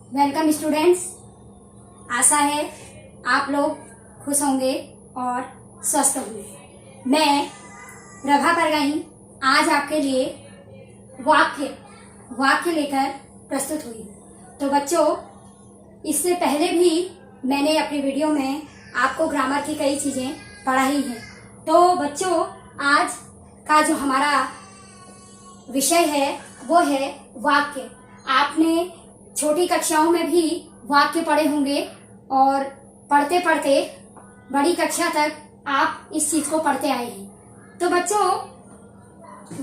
Welcome students. आशा है आप लोग खुश होंगे और स्वस्थ होंगे। मैं प्रभा परगाई आज आपके लिए वाक्य लेकर प्रस्तुत हुई हूँ। तो बच्चों, इससे पहले भी मैंने अपनी वीडियो में आपको ग्रामर की कई चीज़ें पढ़ाई हैं। तो बच्चों, आज का जो हमारा विषय है वो है वाक्य। आपने छोटी कक्षाओं में भी वाक्य पढ़े होंगे और पढ़ते पढ़ते बड़ी कक्षा तक आप इस चीज को पढ़ते आए हैं। तो बच्चों,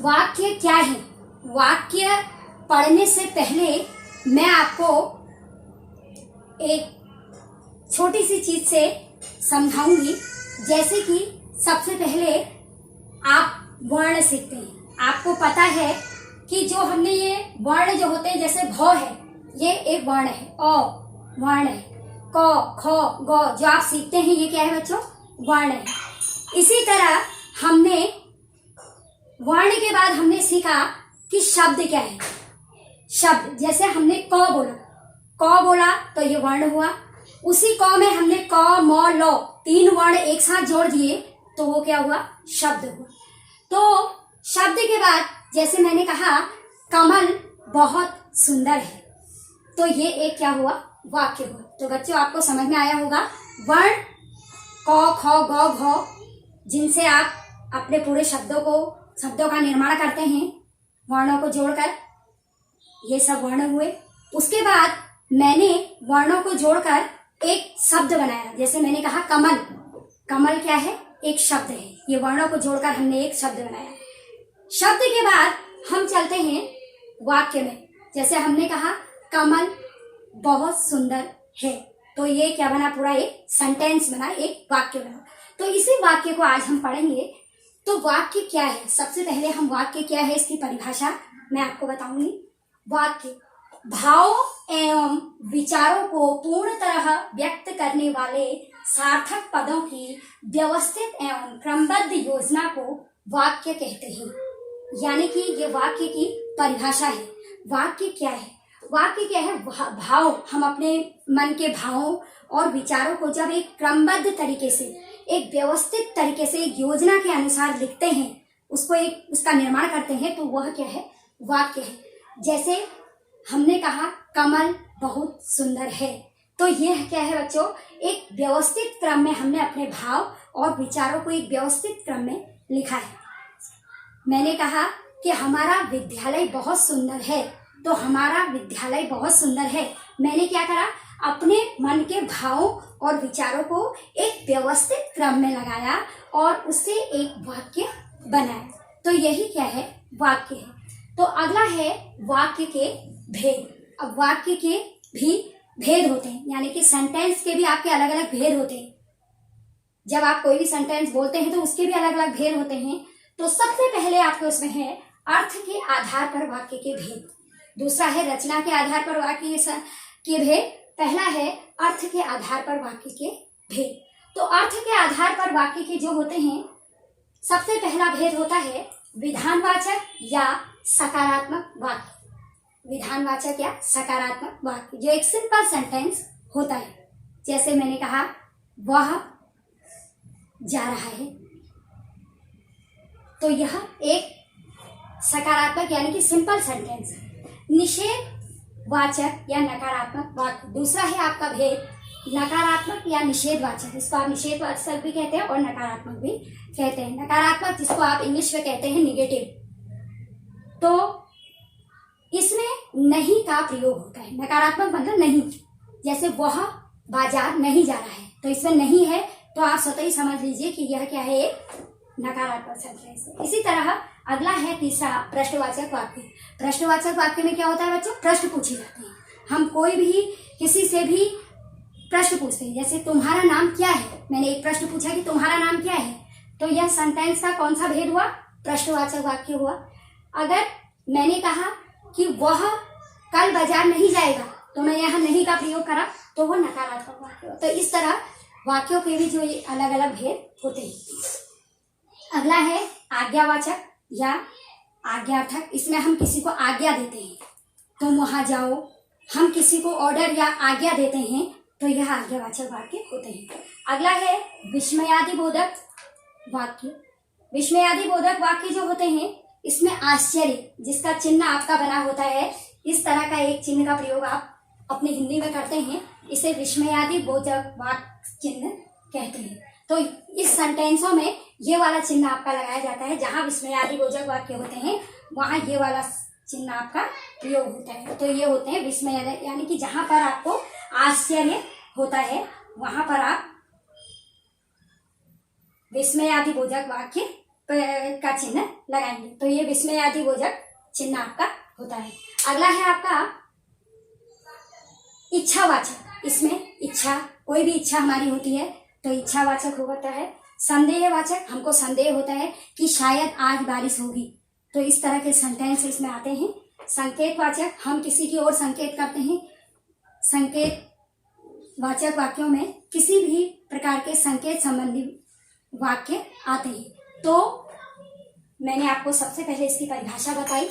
वाक्य क्या है? वाक्य पढ़ने से पहले मैं आपको एक छोटी सी चीज से समझाऊंगी। जैसे कि सबसे पहले आप वर्ण सीखते हैं। आपको पता है कि जो हमने ये वर्ण जो होते हैं, जैसे भ है, ये एक वर्ण है, अ वर्ण है, क ख ग जो आप सीखते हैं ये क्या है बच्चों? वर्ण है। इसी तरह हमने वर्ण के बाद हमने सीखा कि शब्द क्या है। शब्द, जैसे हमने क बोला तो ये वर्ण हुआ। उसी क में हमने क म ल तीन वर्ण एक साथ जोड़ दिए तो वो क्या हुआ? शब्द हुआ। तो शब्द के बाद जैसे मैंने कहा कमल बहुत सुंदर है, तो ये एक क्या हुआ? वाक्य हुआ। तो बच्चों, आपको समझ में आया होगा वर्ण क ख ग घ जिनसे आप अपने पूरे शब्दों का निर्माण करते हैं वर्णों को जोड़कर, ये सब वर्ण हुए। उसके बाद मैंने वर्णों को जोड़कर एक शब्द बनाया। जैसे मैंने कहा कमल क्या है? एक शब्द है। ये वर्णों को जोड़कर हमने एक शब्द बनाया। शब्द के बाद हम चलते हैं वाक्य में। जैसे हमने कहा कमल बहुत सुंदर है, तो ये क्या बना? पूरा एक सेंटेंस बना, एक वाक्य बना। तो इसी वाक्य को आज हम पढ़ेंगे। तो वाक्य क्या है? सबसे पहले हम वाक्य क्या है इसकी परिभाषा मैं आपको बताऊंगी। वाक्य भाव एवं विचारों को पूर्ण तरह व्यक्त करने वाले सार्थक पदों की व्यवस्थित एवं क्रमबद्ध योजना को वाक्य कहते हैं। यानी कि ये वाक्य की परिभाषा है। वाक्य क्या है? वाक्य क्या है? भाव, हम अपने मन के भावों और विचारों को जब एक क्रमबद्ध तरीके से, एक व्यवस्थित तरीके से, एक योजना के अनुसार लिखते हैं, उसका निर्माण करते हैं, तो वह क्या है? वाक्य है। जैसे हमने कहा कमल बहुत सुंदर है, तो यह क्या है बच्चों? एक व्यवस्थित क्रम में हमने अपने भाव और विचारों को एक व्यवस्थित क्रम में लिखा है। मैंने कहा कि हमारा विद्यालय बहुत सुंदर है, तो हमारा विद्यालय बहुत सुंदर है, मैंने क्या करा? अपने मन के भावों और विचारों को एक व्यवस्थित क्रम में लगाया और उससे एक वाक्य बनाया। तो यही क्या है? वाक्य है। तो अगला है वाक्य के भेद। अब वाक्य के भी भेद होते हैं, यानी कि सेंटेंस के भी आपके अलग अलग भेद होते हैं। जब आप कोई भी सेंटेंस बोलते हैं तो उसके भी अलग अलग भेद होते हैं। तो सबसे पहले आपके उसमें है अर्थ के आधार पर वाक्य के भेद। दूसरा है रचना के आधार पर वाक्य के भेद। पहला है अर्थ के आधार पर वाक्य के भेद। तो अर्थ के आधार पर वाक्य के जो होते हैं, सबसे पहला भेद होता है विधानवाचक या सकारात्मक वाक्य। विधानवाचक या सकारात्मक वाक्य जो एक सिंपल सेंटेंस होता है। जैसे मैंने कहा वह जा रहा है, तो यह एक सकारात्मक यानी कि सिंपल सेंटेंस है। निषेधवाचक या नकारात्मक वाक्य, दूसरा है आपका भेद नकारात्मक या निषेधवाचक। इसको आप निषेधवाचक भी कहते हैं और नकारात्मक भी कहते हैं। नकारात्मक जिसको आप इंग्लिश में कहते हैं निगेटिव। तो इसमें नहीं का प्रयोग होता है। नकारात्मक मतलब नहीं। जैसे वह बाजार नहीं जा रहा है, तो इसमें नहीं है, तो आप स्वतः ही समझ लीजिए कि यह क्या है? एक नकारात्मक सेंटेंस है। इसी तरह अगला है तीसरा प्रश्नवाचक वाक्य। प्रश्नवाचक वाक्य में क्या होता है बच्चों? प्रश्न पूछे जाते हैं। हम कोई भी किसी से भी प्रश्न पूछते हैं। जैसे तुम्हारा नाम क्या है? मैंने एक प्रश्न पूछा कि तुम्हारा नाम क्या है, तो यह सेंटेंस का कौन सा भेद हुआ? प्रश्नवाचक वाक्य हुआ। अगर मैंने कहा कि वह कल बाजार नहीं जाएगा, तो मैं यहाँ नहीं का प्रयोग करा, तो वह नकारात्मक वाक्य हुआ। तो इस तरह वाक्यों के भी जो अलग अलग भेद होते हैं। अगला है आज्ञावाचक या आज्ञार्थक। इसमें हम किसी को आज्ञा देते हैं, तुम वहां जाओ, हम किसी को ऑर्डर या आज्ञा देते हैं तो यह आज्ञावाचक वाक्य होते हैं। अगला है विस्मयादिबोधक वाक्य। विस्मयादिबोधक वाक्य जो होते हैं, इसमें आश्चर्य जिसका चिन्ह आपका बना होता है, इस तरह का एक चिन्ह का प्रयोग आप अपनी हिंदी में करते हैं, इसे विस्मयादिबोधक वाक्य चिन्ह कहते हैं। तो इस सेंटेंसों में ये वाला चिन्ह आपका लगाया जाता है, जहां विस्मयादिबोधक वाक्य होते हैं वहां ये वाला चिन्ह आपका प्रयोग होता है। तो ये होते हैं विस्मय, यानी कि जहां पर आपको आश्चर्य होता है वहां पर आप विस्मयादिबोधक वाक्य का चिन्ह लगाएंगे। तो ये विस्मयादिबोधक चिन्ह आपका होता है। अगला है आपका इच्छावाचक। इसमें इच्छा, कोई भी इच्छा हमारी होती है तो इच्छावाचक होता है। संदेहवाचक, हमको संदेह होता है कि शायद आज बारिश होगी, तो इस तरह के सेंटेंस इसमें आते हैं। संकेतवाचक, हम किसी की ओर संकेत करते हैं। संकेतवाचक वाक्यों में किसी भी प्रकार के संकेत संबंधी वाक्य आते हैं। तो मैंने आपको सबसे पहले इसकी परिभाषा बताई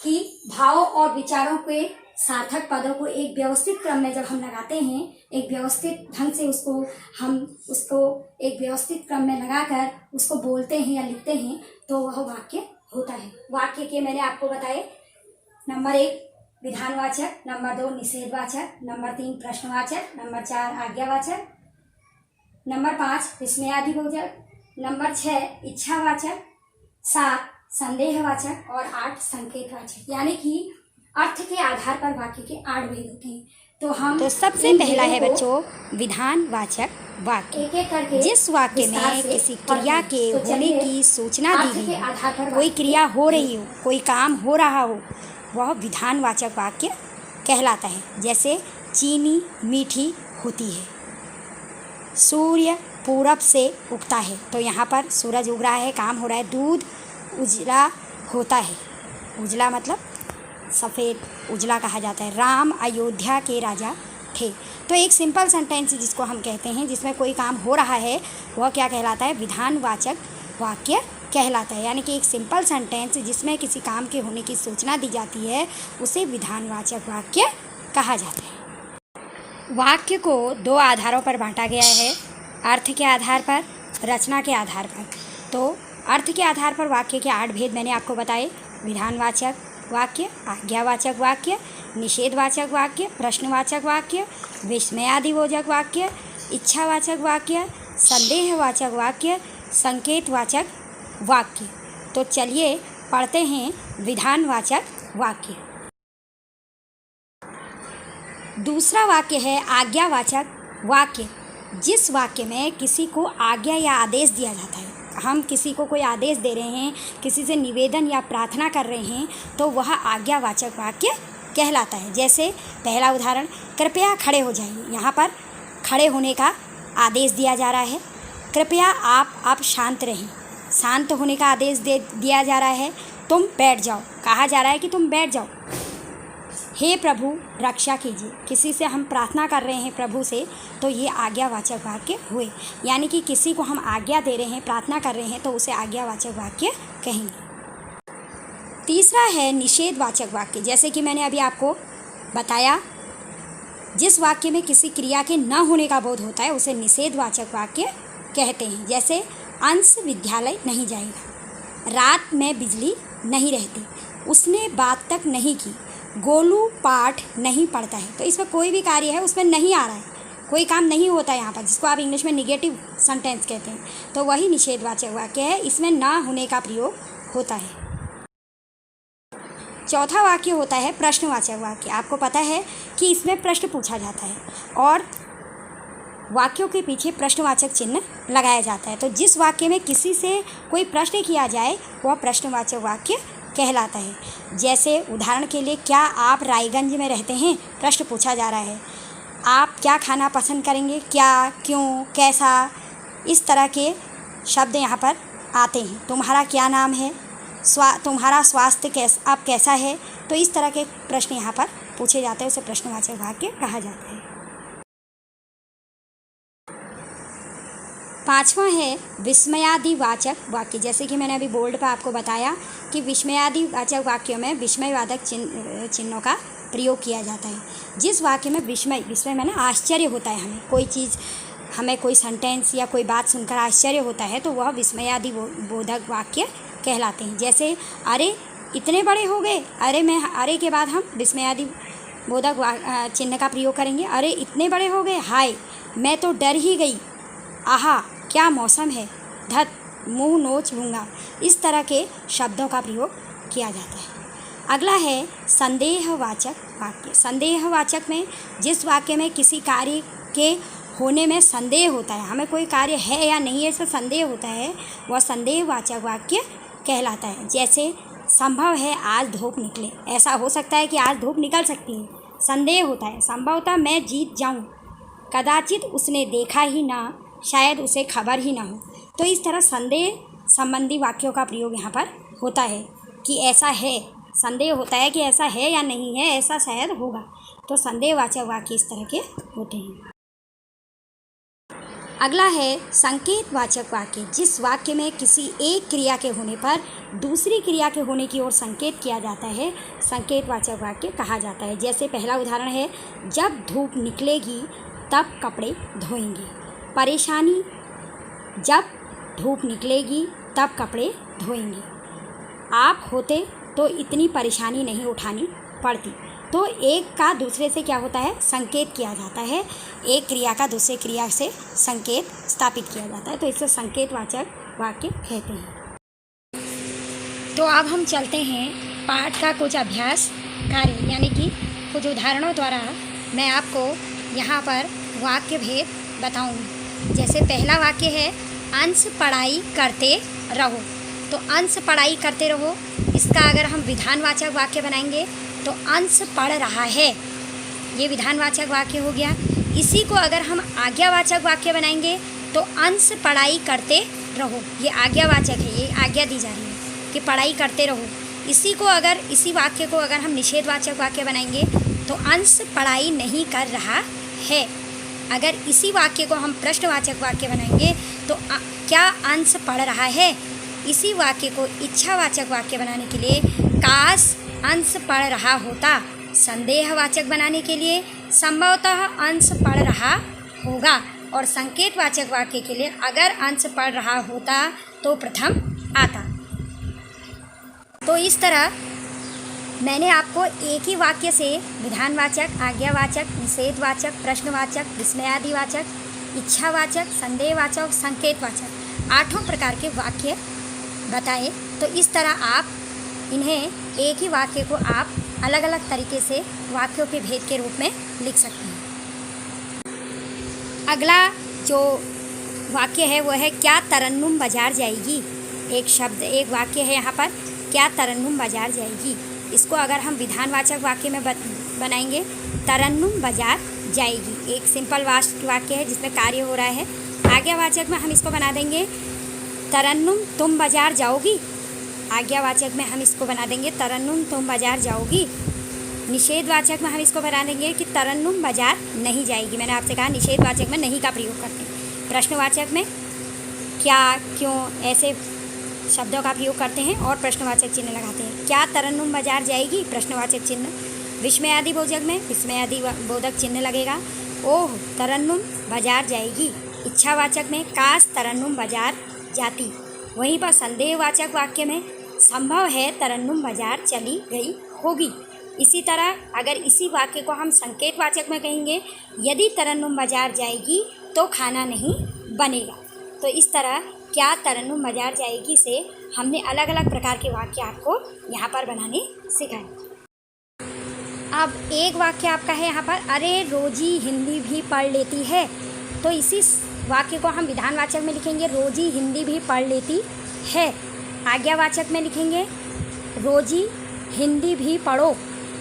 कि भावों और विचारों के सार्थक पदों को एक व्यवस्थित क्रम में जब हम लगाते हैं, एक व्यवस्थित ढंग से उसको एक व्यवस्थित क्रम में लगाकर उसको बोलते हैं या लिखते हैं, तो वह वाक्य होता है। वाक्य के मैंने आपको बताए, नंबर 1 विधानवाचक, नंबर 2 निषेधवाचक, नंबर 3 प्रश्नवाचक, नंबर 4 आज्ञावाचक, नंबर 5 विस्मयादिबोधक, नंबर 6 इच्छावाचक, 7 संदेहवाचक और 8 संकेतवाचक। यानी कि अर्थ के आधार पर वाक्य के 8 भेद होते हैं। तो सबसे पहला है बच्चों विधानवाचक वाक्य। एक एक करके जिस वाक्य में किसी क्रिया के होने की सूचना दी गई हो, कोई क्रिया हो रही हो, कोई काम हो रहा हो, वह विधानवाचक वाक्य कहलाता है। जैसे चीनी मीठी होती है, सूर्य पूरब से उगता है, तो यहाँ पर सूरज उग रहा है, काम हो रहा है। दूध उजला होता है, उजला मतलब सफ़ेद, उजला कहा जाता है। राम अयोध्या के राजा थे। तो एक सिंपल सेंटेंस जिसको हम कहते हैं, जिसमें कोई काम हो रहा है, वह क्या कहलाता है? विधानवाचक वाक्य कहलाता है। यानी कि एक सिंपल सेंटेंस जिसमें किसी काम के होने की सूचना दी जाती है, उसे विधानवाचक वाक्य कहा जाता है। वाक्य को 2 आधारों पर बांटा गया है, अर्थ के आधार पर, रचना के आधार पर। तो अर्थ के आधार पर वाक्य के 8 भेद मैंने आपको बताए। विधानवाचक वाक्य, आज्ञावाचक वाक्य, निषेधवाचक वाक्य, प्रश्नवाचक वाक्य, विस्मयादिबोधक वाक्य, इच्छावाचक वाक्य, संदेहवाचक वाक्य, संकेतवाचक वाक्य। तो चलिए पढ़ते हैं विधानवाचक वाक्य। दूसरा वाक्य है आज्ञावाचक वाक्य। जिस वाक्य में किसी को आज्ञा या आदेश दिया जाता है, हम किसी को कोई आदेश दे रहे हैं, किसी से निवेदन या प्रार्थना कर रहे हैं, तो वह आज्ञावाचक वाक्य कहलाता है। जैसे पहला उदाहरण, कृपया खड़े हो जाइए। यहाँ पर खड़े होने का आदेश दिया जा रहा है। कृपया आप शांत रहें, शांत होने का आदेश दिया जा रहा है। तुम बैठ जाओ, कहा जा रहा है कि तुम बैठ जाओ। हे प्रभु रक्षा कीजिए, किसी से हम प्रार्थना कर रहे हैं प्रभु से, तो ये आज्ञावाचक वाक्य हुए। यानी कि किसी को हम आज्ञा दे रहे हैं, प्रार्थना कर रहे हैं, तो उसे आज्ञावाचक वाक्य कहेंगे। तीसरा है निषेधवाचक वाक्य। जैसे कि मैंने अभी आपको बताया, जिस वाक्य में किसी क्रिया के न होने का बोध होता है, उसे निषेधवाचक वाक्य कहते हैं। जैसे अंश विद्यालय नहीं जाएगा, रात में बिजली नहीं रहती, उसने बात तक नहीं की, गोलू पाठ नहीं पढ़ता है। तो इसमें कोई भी कार्य है उसमें नहीं आ रहा है, कोई काम नहीं होता है यहाँ पर, जिसको आप इंग्लिश में निगेटिव सेंटेंस कहते हैं, तो वही निषेधवाचक वाक्य है। इसमें ना होने का प्रयोग होता है। चौथा वाक्य होता है प्रश्नवाचक वाक्य। आपको पता है कि इसमें प्रश्न पूछा जाता है और वाक्यों के पीछे प्रश्नवाचक चिन्ह लगाया जाता है। तो जिस वाक्य में किसी से कोई प्रश्न किया जाए, वह प्रश्नवाचक वाक्य कहलाता है। जैसे उदाहरण के लिए, क्या आप रायगंज में रहते हैं? प्रश्न पूछा जा रहा है। आप क्या खाना पसंद करेंगे? क्या, क्यों, कैसा, इस तरह के शब्द यहाँ पर आते हैं। तुम्हारा क्या नाम है? तुम्हारा स्वास्थ्य अब कैसा है? तो इस तरह के प्रश्न यहाँ पर पूछे जाते हैं, उसे प्रश्नवाचक वाक्य कहा जाता है। पांचवा है विस्मयादिवाचक वाक्य। जैसे कि मैंने अभी बोर्ड पर आपको बताया कि विस्मयादिवाचक वाक्यों में विस्मयवाचक चिन्हों का प्रयोग किया जाता है। जिस वाक्य में विस्मय विस्मय माने आश्चर्य होता है, हमें कोई सेंटेंस या कोई बात सुनकर आश्चर्य होता है तो वह विस्मयादि बोधक वाक्य कहलाते हैं। जैसे अरे इतने बड़े हो गए, अरे के बाद हम विस्मयादि बोधक चिन्ह का प्रयोग करेंगे। अरे इतने बड़े हो गए, हाय मैं तो डर ही गई, आहा क्या मौसम है, धत मुंह नोच लूँगा। इस तरह के शब्दों का प्रयोग किया जाता है। अगला है संदेहवाचक वाक्य। संदेहवाचक में जिस वाक्य में किसी कार्य के होने में संदेह होता है, हमें कोई कार्य है या नहीं है इसमें संदेह होता है, वह संदेहवाचक वाक्य कहलाता है। जैसे संभव है आज धूप निकले, ऐसा हो सकता है कि आज धूप निकल सकती है, संदेह होता है। संभवतः मैं जीत जाऊं, कदाचित उसने देखा ही ना, शायद उसे खबर ही ना हो। तो इस तरह संदेह संबंधी वाक्यों का प्रयोग यहाँ पर होता है कि ऐसा है, संदेह होता है कि ऐसा है या नहीं है, ऐसा शायद होगा। तो संदेहवाचक वाक्य इस तरह के होते हैं। अगला है संकेतवाचक वाक्य। जिस वाक्य में किसी एक क्रिया के होने पर दूसरी क्रिया के होने की ओर संकेत किया जाता है, संकेतवाचक वाक्य कहा जाता है। जैसे पहला उदाहरण है, जब धूप निकलेगी तब कपड़े धोएंगे। परेशानी, जब धूप निकलेगी तब कपड़े धोएंगे। आप होते तो इतनी परेशानी नहीं उठानी पड़ती। तो एक का दूसरे से क्या होता है, संकेत किया जाता है। एक क्रिया का दूसरे क्रिया से संकेत स्थापित किया जाता है, तो इसे संकेतवाचक वाक्य कहते हैं। तो अब हम चलते हैं पाठ का कुछ अभ्यास कार्य, यानी कि कुछ उदाहरणों द्वारा मैं आपको यहाँ पर वाक्य भेद बताऊँगी। जैसे पहला वाक्य है, अंश पढ़ाई करते रहो। तो अंश पढ़ाई करते रहो, इसका अगर हम विधानवाचक वाक्य बनाएंगे तो अंश पढ़ रहा है, ये विधानवाचक वाक्य हो गया। इसी को अगर हम आज्ञावाचक वाक्य बनाएंगे तो अंश पढ़ाई करते रहो, ये आज्ञावाचक है, ये आज्ञा दी जा रही है कि पढ़ाई करते रहो। इसी वाक्य को अगर हम निषेधवाचक वाक्य बनाएंगे तो अंश पढ़ाई नहीं कर रहा है। अगर इसी वाक्य को हम प्रश्नवाचक वाक्य बनाएंगे तो क्या अंश पढ़ रहा है। इसी वाक्य को इच्छावाचक वाक्य बनाने के लिए काश अंश पढ़ रहा होता। संदेहवाचक बनाने के लिए संभवतः अंश पढ़ रहा होगा। और संकेतवाचक वाक्य के लिए अगर अंश पढ़ रहा होता तो प्रथम आता। तो इस तरह मैंने आपको एक ही वाक्य से विधानवाचक, आज्ञावाचक, निषेधवाचक, प्रश्नवाचक, विस्मयादिवाचक, इच्छावाचक, संदेहवाचक, संकेतवाचक 8 प्रकार के वाक्य बताए। तो इस तरह आप इन्हें एक ही वाक्य को आप अलग अलग तरीके से वाक्यों के भेद के रूप में लिख सकते हैं। अगला जो वाक्य है वो है, क्या तरन्नुम बाजार जाएगी। एक वाक्य है यहाँ पर, क्या तरन्नुम बाजार जाएगी। इसको अगर हम विधानवाचक वाक्य में बनाएंगे, तरन्नुम बाजार जाएगी, एक सिंपल वाक्य है जिसमें कार्य हो रहा है। आज्ञावाचक में हम इसको बना देंगे, तरन्नुम तुम बाजार जाओगी। आज्ञावाचक में हम इसको बना देंगे, तरन्नुम तुम बाजार जाओगी। निषेधवाचक में हम इसको बना देंगे कि तरन्नुम बाजार नहीं जाएगी। मैंने आपसे कहा निषेधवाचक में नहीं का प्रयोग करते हैं। प्रश्नवाचक में क्या, क्यों ऐसे शब्दों का प्रयोग करते हैं और प्रश्नवाचक चिन्ह लगाते हैं। क्या तरन्नुम बाजार जाएगी, प्रश्नवाचक चिन्ह। विस्मयादि बोधक में विस्मयादि बोधक चिन्ह लगेगा, ओह तरन्नुम बाजार जाएगी। इच्छावाचक में काश तरन्नुम बाजार जाती। वहीं पर संदेहवाचक वाक्य में संभव है तरन्नुम बाजार चली गई होगी। इसी तरह अगर इसी वाक्य को हम संकेतवाचक में कहेंगे, यदि तरन्नुम बाजार जाएगी तो खाना नहीं बनेगा। तो इस तरह क्या तरन्नुम बाजार जाएगी से हमने अलग अलग प्रकार के वाक्य आपको यहाँ पर बनाने सिखाए। अब एक वाक्य आपका है यहाँ पर, अरे रोजी हिंदी भी पढ़ लेती है। तो इसी वाक्य को हम विधानवाचक में लिखेंगे, रोजी हिंदी भी पढ़ लेती है। आज्ञावाचक में लिखेंगे, रोजी हिंदी भी पढ़ो,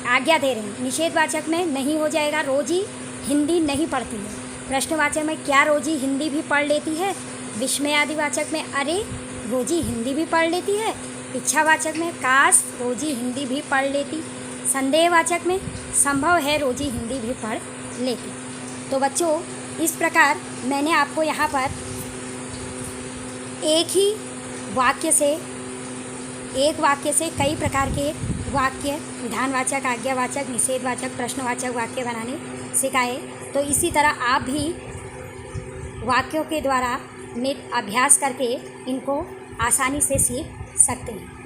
आज्ञा दे रहे हैं। निषेधवाचक में नहीं हो जाएगा, रोजी हिंदी नहीं पढ़ती है। प्रश्नवाचक में क्या रोजी हिंदी भी पढ़ लेती है। विस्मयादिवाचक में अरे रोजी हिंदी भी पढ़ लेती है। इच्छावाचक में काश रोजी हिंदी भी पढ़ लेती। संदेहवाचक में संभव है रोजी हिंदी भी पढ़ लेती। तो बच्चों, इस प्रकार मैंने आपको यहाँ पर एक वाक्य से कई प्रकार के वाक्य विधानवाचक, आज्ञावाचक, निषेधवाचक, प्रश्नवाचक वाक्य बनाने सिखाए। तो इसी तरह आप भी वाक्यों के द्वारा नित अभ्यास करके इनको आसानी से सीख सकते हैं।